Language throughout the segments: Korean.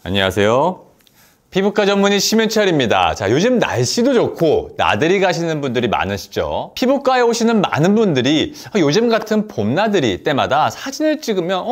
안녕하세요. 피부과 전문의 심윤철입니다. 자, 요즘 날씨도 좋고 나들이 가시는 분들이 많으시죠? 피부과에 오시는 많은 분들이 요즘 같은 봄나들이 때마다 사진을 찍으면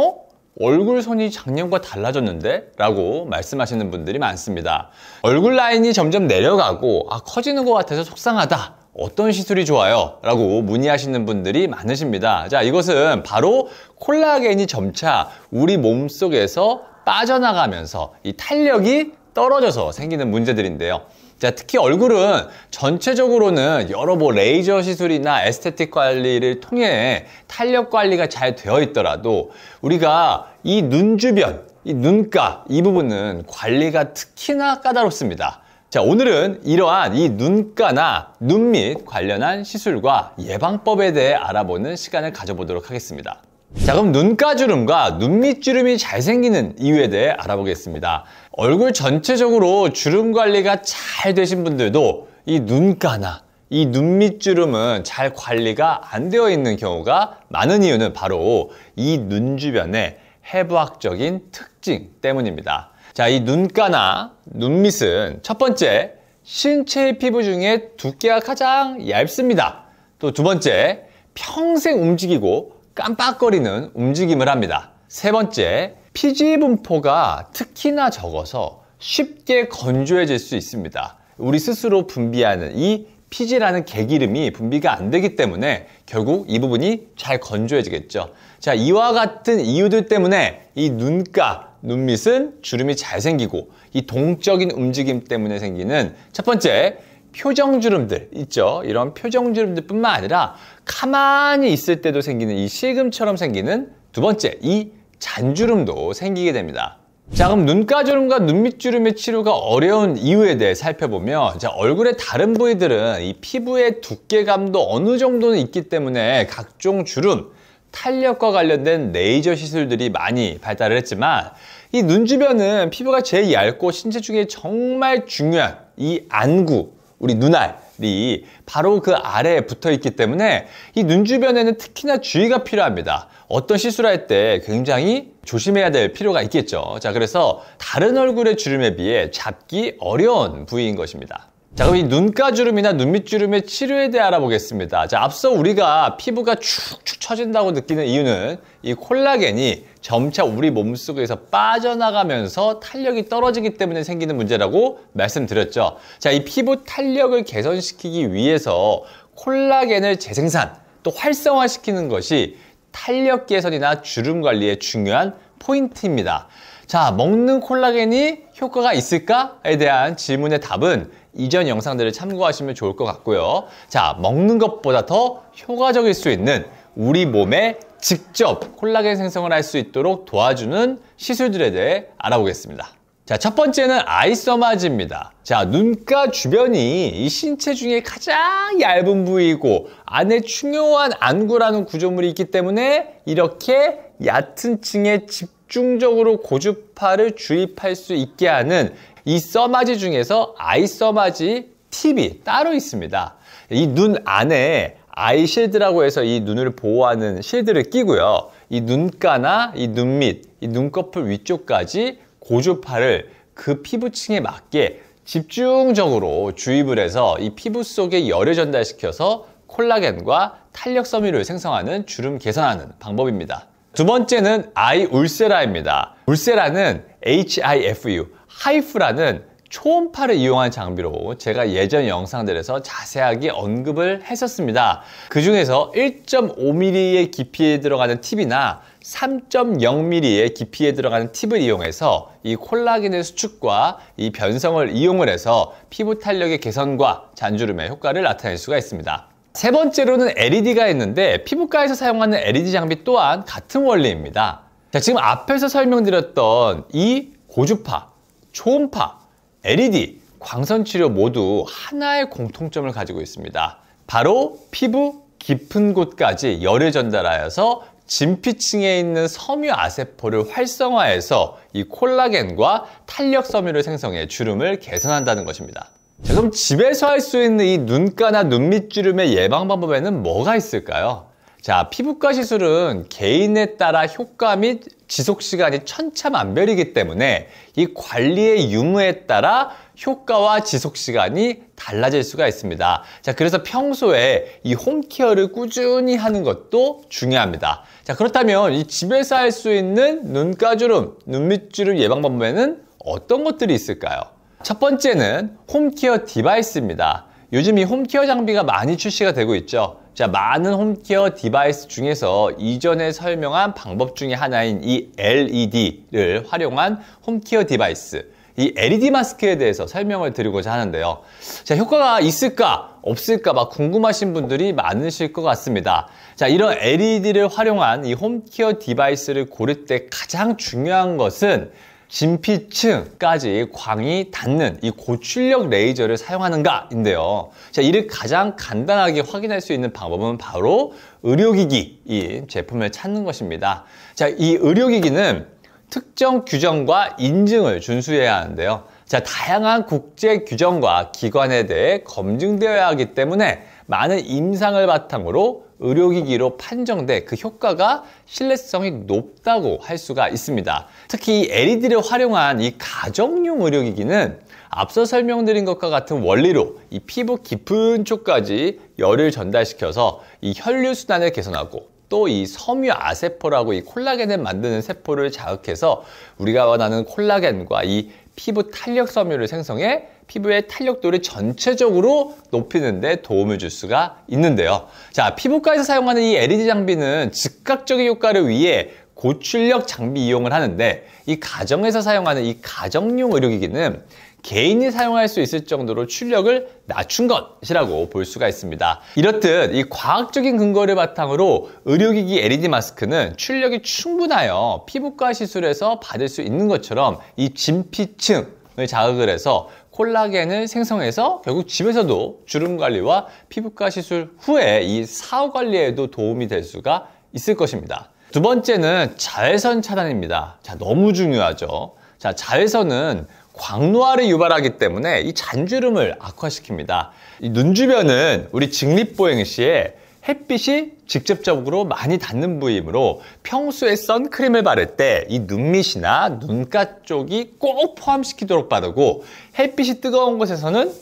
얼굴 손이 작년과 달라졌는데? 라고 말씀하시는 분들이 많습니다. 얼굴 라인이 점점 내려가고 커지는 것 같아서 속상하다. 어떤 시술이 좋아요? 라고 문의하시는 분들이 많으십니다. 자, 이것은 바로 콜라겐이 점차 우리 몸속에서 빠져나가면서 이 탄력이 떨어져서 생기는 문제들인데요. 자, 특히 얼굴은 전체적으로는 여러 레이저 시술이나 에스테틱 관리를 통해 탄력 관리가 잘 되어 있더라도 우리가 이 눈 주변, 이 눈가 이 부분은 관리가 특히나 까다롭습니다. 자, 오늘은 이러한 이 눈가나 눈 밑 관련한 시술과 예방법에 대해 알아보는 시간을 가져보도록 하겠습니다. 자, 그럼 눈가주름과 눈밑주름이 잘 생기는 이유에 대해 알아보겠습니다. 얼굴 전체적으로 주름 관리가 잘 되신 분들도 이 눈가나 이 눈밑주름은 잘 관리가 안 되어 있는 경우가 많은 이유는 바로 이 눈 주변의 해부학적인 특징 때문입니다. 자, 이 눈가나 눈밑은 첫 번째, 신체의 피부 중에 두께가 가장 얇습니다. 또 두 번째, 평생 움직이고 깜빡거리는 움직임을 합니다. 세 번째, 피지 분포가 특히나 적어서 쉽게 건조해질 수 있습니다. 우리 스스로 분비하는 이 피지라는 개기름이 분비가 안 되기 때문에 결국 이 부분이 잘 건조해지겠죠. 자, 이와 같은 이유들 때문에 이 눈가, 눈밑은 주름이 잘 생기고 이 동적인 움직임 때문에 생기는 첫 번째, 표정주름들 있죠. 이런 표정주름들 뿐만 아니라 가만히 있을 때도 생기는 이 실금처럼 생기는 두 번째, 이 잔주름도 생기게 됩니다. 자, 그럼 눈가주름과 눈밑주름의 치료가 어려운 이유에 대해 살펴보면, 자, 얼굴의 다른 부위들은 이 피부의 두께감도 어느 정도는 있기 때문에 각종 주름, 탄력과 관련된 레이저 시술들이 많이 발달을 했지만 이 눈 주변은 피부가 제일 얇고 신체 중에 정말 중요한 이 안구, 우리 눈알이 바로 그 아래에 붙어 있기 때문에 이 눈 주변에는 특히나 주의가 필요합니다. 어떤 시술할 때 굉장히 조심해야 될 필요가 있겠죠. 자, 그래서 다른 얼굴의 주름에 비해 잡기 어려운 부위인 것입니다. 자, 그럼 이 눈가주름이나 눈밑주름의 치료에 대해 알아보겠습니다. 자, 앞서 우리가 피부가 축축 처진다고 느끼는 이유는 이 콜라겐이 점차 우리 몸속에서 빠져나가면서 탄력이 떨어지기 때문에 생기는 문제라고 말씀드렸죠. 자, 이 피부 탄력을 개선시키기 위해서 콜라겐을 재생산, 또 활성화시키는 것이 탄력 개선이나 주름 관리의 중요한 포인트입니다. 자, 먹는 콜라겐이 효과가 있을까에 대한 질문의 답은 이전 영상들을 참고하시면 좋을 것 같고요. 자, 먹는 것보다 더 효과적일 수 있는 우리 몸에 직접 콜라겐 생성을 할 수 있도록 도와주는 시술들에 대해 알아보겠습니다. 자, 첫 번째는 아이서마지입니다. 자, 눈가 주변이 이 신체 중에 가장 얇은 부위이고 안에 중요한 안구라는 구조물이 있기 때문에 이렇게 얕은 층에 집중적으로 고주파를 주입할 수 있게 하는 이 서마지 중에서 아이서마지 팁이 따로 있습니다. 이 눈 안에 아이실드라고 해서 이 눈을 보호하는 실드를 끼고요. 이 눈가나 이 눈밑, 이 눈꺼풀 위쪽까지 고주파를 그 피부층에 맞게 집중적으로 주입을 해서 이 피부 속에 열을 전달시켜서 콜라겐과 탄력 섬유를 생성하는 주름 개선하는 방법입니다. 두 번째는 아이 울세라입니다. 울세라는 HIFU, 하이프라는 초음파를 이용한 장비로 제가 예전 영상들에서 자세하게 언급을 했었습니다. 그 중에서 1.5mm의 깊이에 들어가는 팁이나 3.0mm의 깊이에 들어가는 팁을 이용해서 이 콜라겐의 수축과 이 변성을 이용을 해서 피부 탄력의 개선과 잔주름의 효과를 나타낼 수가 있습니다. 세 번째로는 LED가 있는데 피부과에서 사용하는 LED 장비 또한 같은 원리입니다. 자, 지금 앞에서 설명드렸던 이 고주파, 초음파, LED, 광선치료 모두 하나의 공통점을 가지고 있습니다. 바로 피부 깊은 곳까지 열을 전달하여서 진피층에 있는 섬유 아세포를 활성화해서 이 콜라겐과 탄력 섬유를 생성해 주름을 개선한다는 것입니다. 자, 그럼 집에서 할 수 있는 이 눈가나 눈밑주름의 예방 방법에는 뭐가 있을까요? 자, 피부과 시술은 개인에 따라 효과 및 지속 시간이 천차만별이기 때문에 이 관리의 유무에 따라 효과와 지속 시간이 달라질 수가 있습니다. 자, 그래서 평소에 이 홈케어를 꾸준히 하는 것도 중요합니다. 자, 그렇다면 이 집에서 할 수 있는 눈가주름, 눈밑주름 예방 방법에는 어떤 것들이 있을까요? 첫 번째는 홈케어 디바이스입니다. 요즘 이 홈케어 장비가 많이 출시가 되고 있죠. 자, 많은 홈케어 디바이스 중에서 이전에 설명한 방법 중에 하나인 이 LED를 활용한 홈케어 디바이스, 이 LED 마스크에 대해서 설명을 드리고자 하는데요. 자, 효과가 있을까 없을까 막 궁금하신 분들이 많으실 것 같습니다. 자, 이런 LED를 활용한 이 홈케어 디바이스를 고를 때 가장 중요한 것은 진피층까지 광이 닿는 이 고출력 레이저를 사용하는가인데요. 자, 이를 가장 간단하게 확인할 수 있는 방법은 바로 의료기기인 제품을 찾는 것입니다. 자, 이 의료기기는 특정 규정과 인증을 준수해야 하는데요. 자, 다양한 국제 규정과 기관에 대해 검증되어야 하기 때문에 많은 임상을 바탕으로 의료기기로 판정돼 그 효과가 신뢰성이 높다고 할 수가 있습니다. 특히 이 LED를 활용한 이 가정용 의료기기는 앞서 설명드린 것과 같은 원리로 이 피부 깊은 쪽까지 열을 전달시켜서 이 혈류순환을 개선하고 또 이 섬유아세포라고 이 콜라겐을 만드는 세포를 자극해서 우리가 원하는 콜라겐과 이 피부 탄력 섬유를 생성해 피부의 탄력도를 전체적으로 높이는 데 도움을 줄 수가 있는데요. 자, 피부과에서 사용하는 이 LED 장비는 즉각적인 효과를 위해 고출력 장비 이용을 하는데 이 가정에서 사용하는 이 가정용 의료기기는 개인이 사용할 수 있을 정도로 출력을 낮춘 것이라고 볼 수가 있습니다. 이렇듯 이 과학적인 근거를 바탕으로 의료기기 LED 마스크는 출력이 충분하여 피부과 시술에서 받을 수 있는 것처럼 이 진피층을 자극을 해서 콜라겐을 생성해서 결국 집에서도 주름 관리와 피부과 시술 후에 이 사후 관리에도 도움이 될 수가 있을 것입니다. 두 번째는 자외선 차단입니다. 자, 너무 중요하죠. 자, 자외선은 광노화를 유발하기 때문에 이 잔주름을 악화시킵니다. 이 눈 주변은 우리 직립보행 시에 햇빛이 직접적으로 많이 닿는 부위이므로 평소에 선크림을 바를 때 이 눈밑이나 눈가 쪽이 꼭 포함시키도록 바르고 햇빛이 뜨거운 곳에서는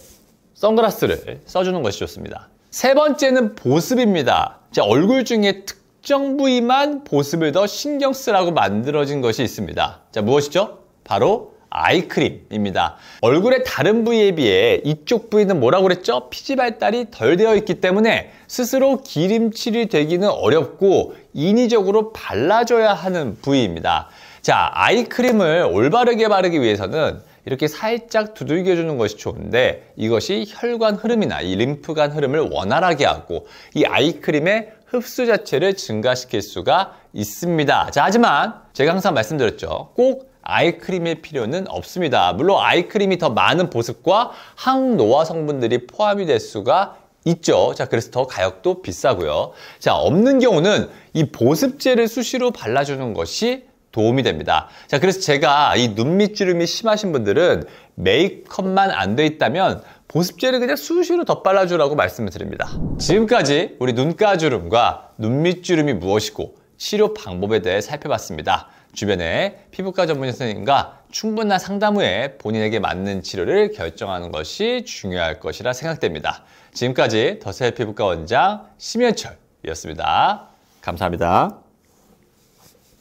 선글라스를 써주는 것이 좋습니다. 세 번째는 보습입니다. 자, 얼굴 중에 특정 부위만 보습을 더 신경 쓰라고 만들어진 것이 있습니다. 자, 무엇이죠? 바로 아이크림입니다. 얼굴의 다른 부위에 비해 이쪽 부위는 뭐라고 그랬죠? 피지 발달이 덜 되어 있기 때문에 스스로 기름칠이 되기는 어렵고 인위적으로 발라줘야 하는 부위입니다. 자, 아이크림을 올바르게 바르기 위해서는 이렇게 살짝 두들겨주는 것이 좋은데 이것이 혈관 흐름이나 이 림프관 흐름을 원활하게 하고 이 아이크림의 흡수 자체를 증가시킬 수가 있습니다. 자, 하지만 제가 항상 말씀드렸죠. 꼭 아이크림일 필요는 없습니다. 물론 아이크림이 더 많은 보습과 항노화 성분들이 포함이 될 수가 있죠. 자, 그래서 더 가격도 비싸고요. 자, 없는 경우는 이 보습제를 수시로 발라주는 것이 도움이 됩니다. 자, 그래서 제가 이 눈밑주름이 심하신 분들은 메이크업만 안 돼 있다면 보습제를 그냥 수시로 덧발라주라고 말씀을 드립니다. 지금까지 우리 눈가주름과 눈밑주름이 무엇이고 치료 방법에 대해 살펴봤습니다. 주변에 피부과 전문의 선생님과 충분한 상담 후에 본인에게 맞는 치료를 결정하는 것이 중요할 것이라 생각됩니다. 지금까지 더셀 피부과 원장 심현철이었습니다. 감사합니다.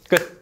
끝.